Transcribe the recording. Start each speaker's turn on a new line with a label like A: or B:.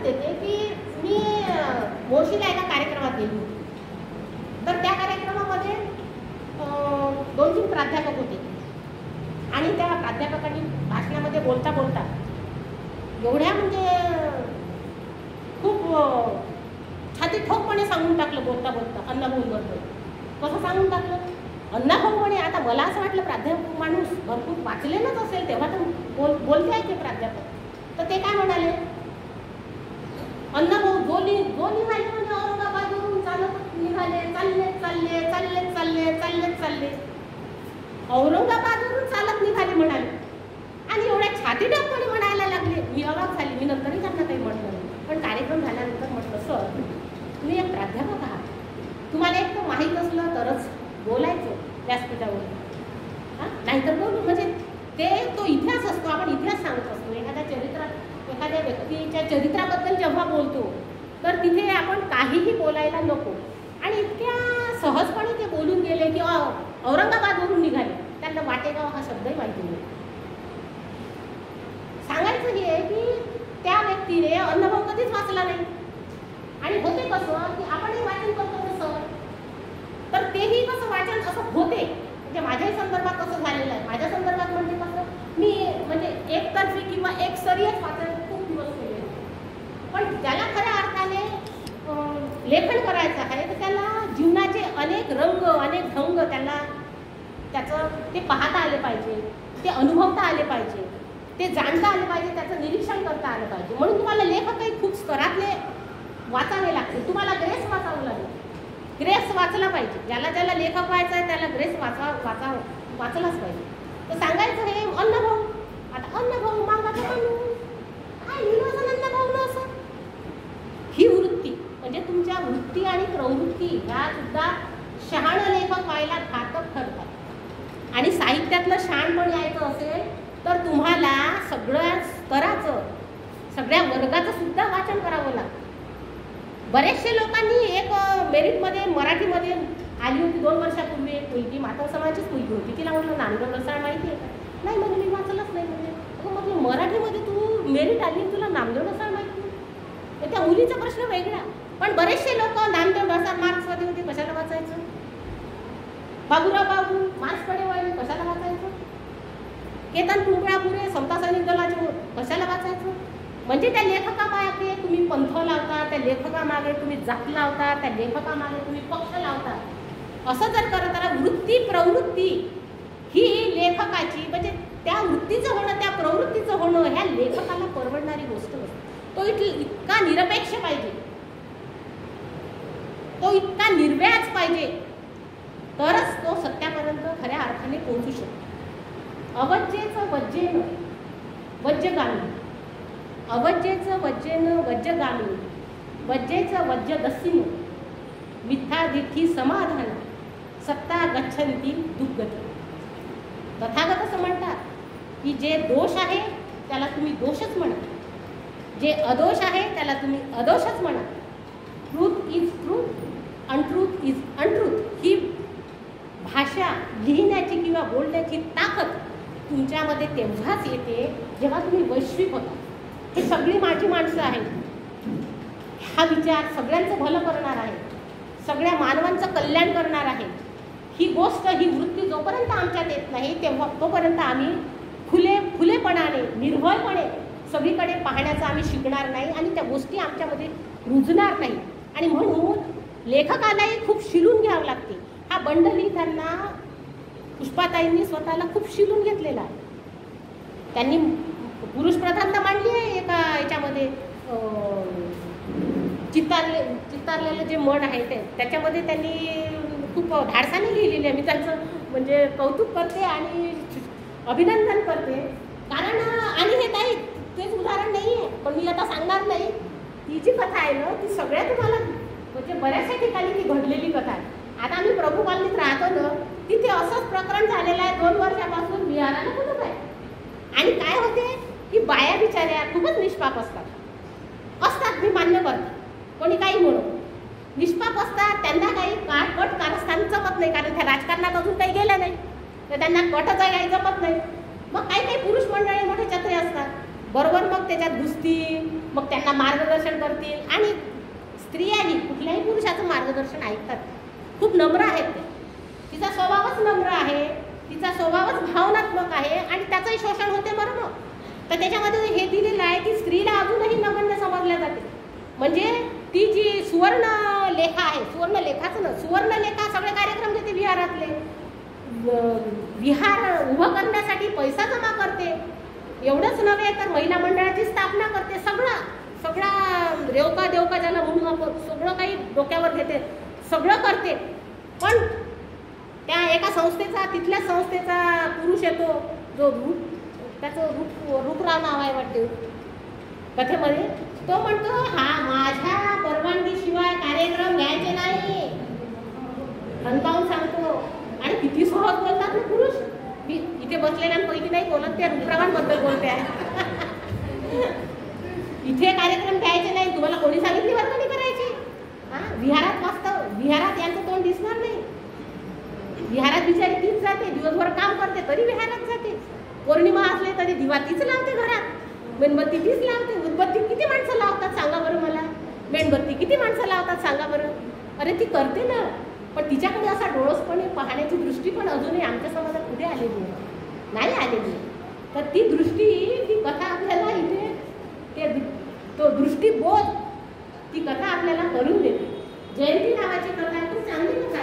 A: देते की मी मोर्शीला एका कार्यक्रमात गेली होती. तर त्या कार्यक्रमामध्ये 2-3 प्राध्यापक होते आणि त्या प्राध्यापकांनी भाषणामध्ये बोलता बोलता एवढ्या म्हणजे खूप छाती ठोकपणे सांगून टाकलं बोलता बोलता अण्णाभाऊंबद्दल. कसं सांगून टाकलं? अण्णाभाऊ म्हणे, आता मला असं वाटलं प्राध्यापक माणूस भरपूर वाचलेलंच असेल तेव्हा तर बोलते आहे ते प्राध्यापक. तर ते काय म्हणाले, अण्णाभाऊ दोन्ही म्हणजे औरंगाबादवरून चालत निघाले, चालले औरंगाबादवरून चालत निघाले म्हणाले आणि एवढ्या छाती ठोकपणे म्हणायला लागले. मी अवाक झाली. मी नंतरही त्यांना काही म्हटलं नाही, पण कार्यक्रम झाल्यानंतर म्हटलं, सर तुम्ही एक प्राध्यापक आहात, तुम्हाला एक तर माहीत असलं तरच बोलायचं व्यासपीठावर, नाहीतर बोलू म्हणजे ते तो इतिहास असतो. आपण इतिहास सांगत असतो. एखाद्या व्यक्तीच्या चरित्राबद्दल जेव्हा बोलतो तर तिथे आपण काहीही बोलायला नको. आणि इतक्या सहजपणे ते बोलून गेले की औरंगाबादवरून निघाले. त्यांना वाटेगाव हा शब्दही माहिती नाही. सांगायचं हे की त्या व्यक्तीने अण्णाभाऊ कधीच वाचला नाही. आणि होते कसं की आपणही वाचन करतो तसं, तर तेही कसं वाचन असं होते. म्हणजे माझ्याही संदर्भात असं झालेलं आहे. माझ्या संदर्भात म्हणजे कसं, मी म्हणजे एकतर्फी किंवा एकसरीच वाचन खूप दिवस केले. पण ज्याला खऱ्या अर्थाने लेखन करायचं आहे तर त्याला जीवनाचे अनेक रंग, अनेक ढंग त्याचं ते पाहता आले पाहिजे, ते अनुभवता आले पाहिजे, ते जाणता आले पाहिजे, त्याचं निरीक्षण करता आलं पाहिजे. म्हणून तुम्हाला लेखकही खूप स्तरातले वाचावे लागते. तुम्हाला ग्रेस वाचावं लागेल. ग्रेस वाचला पाहिजे. ज्याला लेखक व्हायचं आहे त्याला ग्रेस वाचलाच पाहिजे. तर सांगायचं हे अण्णाभाऊ, आता अण्णाभाऊ मागाचं माणूस काय लिहिलं असं अण्णाभाऊनं असं. ही वृत्ती म्हणजे तुमच्या वृत्ती आणि प्रवृत्ती ह्या सुद्धा शहाणं लेखक व्हायला घातक ठरतात. आणि साहित्यातलं शहाणपण यायचं असेल तर तुम्हाला सगळ्या स्तराचं, सगळ्या वर्गाचं सुद्धा वाचन करावं लागतं. बरेचसे लोकांनी एक मेरिटमध्ये मराठीमध्ये आली होती 2 वर्षापूर्वी एक मुलगी, मातंग समाजाचीच मुलगी होती. तिला म्हटलं नामदेव रसाळ माहिती आहे का? नाही म्हणजे मी वाचलंच नाही. म्हणजे म्हटलं मराठीमध्ये तू मेरिट आली तुला नामदेव रसाळ माहिती नाही. तर त्या मुलीचा प्रश्न वेगळा. पण बरेचसे लोक नामदेव रसाळ मार्क्समध्ये होते, कशाला वाचायचं? बाबूराव बाबू मार्क्सकडे वळले, कशाला वाचायचं? केतन कुंबळापुरे समता सैनिक दलाचे, कशाला वाचायचं? म्हणजे त्या लेखकामागे तुम्ही पंथ लावता, त्या लेखकामागे तुम्ही जात लावता, त्या लेखकामागे तुम्ही पक्ष लावता. असं जर करत आला वृत्ती प्रवृत्ती ही लेखकाची म्हणजे त्या वृत्तीचं होणं, त्या प्रवृत्तीचं होणं ह्या लेखकाला परवडणारी गोष्ट नसते. तो इतका निरपेक्ष पाहिजे, तो इतका निर्व्याज पाहिजे, तरच तो सत्यापर्यंत खऱ्या अर्थाने पोहोचू शकतो. अवज्जेचं वज्जेनं वज्जगामी, अवज्जेचं वज्जेनं वज्जगामी, वज्जेचं वज्ज दस्सीनं मिथ्या दिठी समाधान सत्ता गच्छन्ती दुर्गती. तथागत असं म्हणतात की जे दोष आहे त्याला तुम्ही दोषच म्हणा, जे अदोष आहे त्याला तुम्ही अदोषच म्हणा. Truth is truth, untruth is untruth. ही भाषा लिहिण्याची किंवा बोलण्याची ताकद तुमच्यामध्ये तेव्हाच येते जेव्हा तुम्ही वैश्विक होता. हे सगळी माझी माणसं आहेत. हा विचार सगळ्यांचं भलं करणार आहे, सगळ्या मानवांचं कल्याण करणार आहे. ही गोष्ट, ही वृत्ती जोपर्यंत आमच्यात येत नाही तेव्हा तोपर्यंत आम्ही खुलेपणाने, निर्भयपणे सगळीकडे पाहण्याचं आम्ही शिकणार नाही आणि त्या गोष्टी आमच्यामध्ये रुजणार नाही. आणि म्हणून लेखकालाही खूप शिलून घ्यावं लागते. हा बंड लिहिताना पुष्पाताईंनी स्वतःला खूप शिलून घेतलेला आहे. त्यांनी पुरुषप्रधानता मांडली आहे एका याच्यामध्ये, चित्तारलेलं जे मन आहे त्याच्यामध्ये त्यांनी खूप धाडसाने लिहिलेले आहे. मी त्यांचं म्हणजे कौतुक करते आणि अभिनंदन करते. कारण आणि हे काही तेच उदाहरण नाही आहे, पण मी आता सांगणार नाही. ती जी कथा आहे ना ती सगळ्या तुम्हाला म्हणजे बऱ्याचशा ठिकाणी ती घडलेली कथा आहे. आता आम्ही प्रभू कॉलनीत राहतो ना, तिथे असंच प्रकरण झालेलं आहे. 2 वर्षापासून बिहाराला कुठं आहे. आणि काय होते की बाया बिचाऱ्या खूपच निष्पाप असतात. मी मान्य करते, कोणी काही म्हणू निष्पाप असतात. त्यांना काही कट कारस्थान जमत नाही, कारण त्या राजकारणात अजून काही गेलं नाही तर त्यांना कटच काही जमत नाही. मग काही पुरुष मंडळी मोठे छत्रे असतात बरोबर, मग त्याच्यात गुस्ती मग त्यांना मार्गदर्शन करतील. आणि स्त्रियाही कुठल्याही पुरुषाचं मार्गदर्शन ऐकतात. खूप नम्र आहेत ते. तिचा स्वभावच नम्र आहे, तिचा स्वभावच भावनात्मक आहे आणि त्याचंही शोषण होते बरं. मग तर त्याच्यामध्ये हे दिलेलं आहे की स्त्रीला अजूनही नगण्य समजल्या जाते. म्हणजे ती जी सुवर्णलेखा आहे, सुवर्णलेखाचं ना, सुवर्णलेखा सगळे कार्यक्रम घेते विहारातले, विहार उभं करण्यासाठी पैसा जमा करते. एवढंच नव्हे तर महिला मंडळाची स्थापना करते. सगळा रेवका देवका ज्याला म्हणून आपण सगळं काही डोक्यावर घेते, सगळं करते. पण त्या एका संस्थेचा, तिथल्या संस्थेचा पुरुष येतो, जो त्याचं रूपराव नाव आहे वाटते कथेमध्ये, तो म्हणतो हा माझ्या परवानगीशिवाय कार्यक्रम घ्यायचे नाही, खणकावून सांगतो. आणि किती सहज बोलतात ना पुरुष. मी इथे बसलेल्यांपैकी नाही बोलत, त्या रूपरावांबद्दल बोलते आहे. इथे कार्यक्रम घ्यायचे नाही, तुम्हाला कोणी सांगितली वर्गणी करायची? विहारात यांचं तोंड दिसणार नाही. विहारात बिचारी तीच जाते, दिवसभर काम करते तरी विहारात जाते. पौर्णिमा असले तरी दिवा तीच लावते घरात, मेणबत्ती तीच लावते. उदबत्ती किती माणसं लावतात सांगा बरं मला? मेणबत्ती किती माणसं लावतात सांगा बरं? अरे ती करते ना, पण तिच्याकडे असा डोळसपणे पाहण्याची दृष्टी पण अजूनही आमच्या समाजात कुठे आलेली नाही आलेली. तर ती दृष्टी, ती कथा आपल्याला इथे तो दृष्टीबोध ती कथा आपल्याला करून देते. जयंती नावाची कथा खूप चांगली कथा.